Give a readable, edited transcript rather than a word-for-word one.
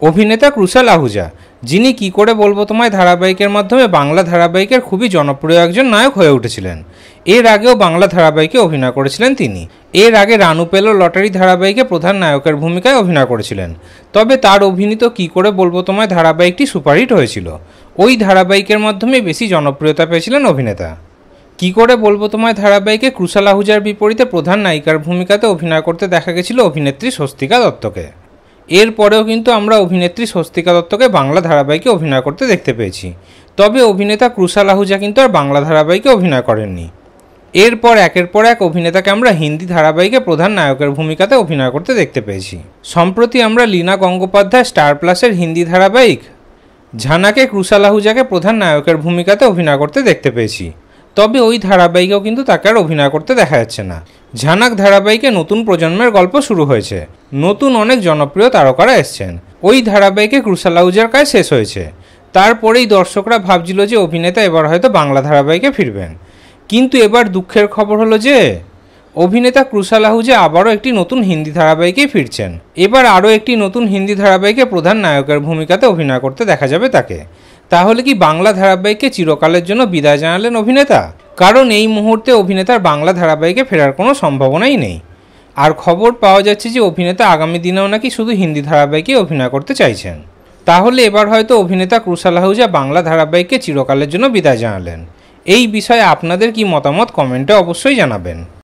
অভিনেতা ক্রুশাল আহুজা, যিনি কি করে বলবো তোমায় ধারাবাহিকের মাধ্যমে বাংলা ধারাবাহিকের খুবই জনপ্রিয় একজন নায়ক হয়ে উঠেছিলেন। এর আগেও বাংলা ধারাবাহিকে অভিনয় করেছিলেন তিনি। এর আগে রানু পেলো লটারি ধারাবাহিকে প্রধান নায়কের ভূমিকায় অভিনয় করেছিলেন। তবে তার অভিনীত কি করে বলবো তোমায় ধারাবাহিকটি সুপারহিট হয়েছিল। ওই ধারাবাহিকের মাধ্যমে বেশি জনপ্রিয়তা পেয়েছিলেন অভিনেতা। কি করে বলবো তোমায় ধারাবাহিকে ক্রুশাল আহুজার বিপরীতে প্রধান নায়িকার ভূমিকাতে অভিনয় করতে দেখা গেছিল অভিনেত্রী স্বস্তিকা দত্তকে। এরপরেও কিন্তু আমরা অভিনেত্রী স্বস্তিকা দত্তকে বাংলা ধারাবাহিকে অভিনয় করতে দেখতে পেয়েছি। তবে অভিনেতা ক্রুশাল আহুজা কিন্তু আর বাংলা ধারাবাহিকে অভিনয় করেননি। এরপর একের পর এক অভিনেতাকে আমরা হিন্দি ধারাবাহিকে প্রধান নায়কের ভূমিকাতে অভিনয় করতে দেখতে পেয়েছি। সম্প্রতি আমরা লীনা গঙ্গোপাধ্যায় স্টার প্লাসের হিন্দি ধারাবাহিক ঝানাকে ক্রুশাল আহুজাকে প্রধান নায়কের ভূমিকাতে অভিনয় করতে দেখতে পেয়েছি। তবে ওই ধারাবাহিকেও কিন্তু তাকে আর অভিনয় করতে দেখা যাচ্ছে না। ঝানাক ধারাবাহিকে নতুন প্রজন্মের গল্প শুরু হয়েছে, নতুন অনেক জনপ্রিয় তারকারা এসছেন। ওই ধারাবাহিকে ক্রুশাল আহুজার কাজ শেষ হয়েছে। তারপরেই দর্শকরা ভাবছিল যে অভিনেতা এবার হয়তো বাংলা ধারাবাহিকে ফিরবেন। কিন্তু এবার দুঃখের খবর হলো যে অভিনেতা ক্রুশাল আহুজা আবারও একটি নতুন হিন্দি ধারাবাহিকেই ফিরছেন। এবার আরও একটি নতুন হিন্দি ধারাবাহিকে প্রধান নায়কের ভূমিকাতে অভিনয় করতে দেখা যাবে তাকে। তাহলে কি বাংলা ধারাবাহিককে চিরকালের জন্য বিদায় জানালেন অভিনেতা? কারণ এই মুহূর্তে অভিনেতার বাংলা ধারাবাহিকে ফেরার কোনো সম্ভাবনাই নেই। আর খবর পাওয়া যাচ্ছে যে অভিনেতা আগামী দিনেও নাকি শুধু হিন্দি ধারাবাহিকে অভিনয় করতে চাইছেন। তাহলে এবার হয়তো অভিনেতা ক্রুশাল আহুজা বাংলা ধারাবাহিককে চিরকালের জন্য বিদায় জানালেন। এই বিষয়ে আপনাদের কি মতামত কমেন্টে অবশ্যই জানাবেন।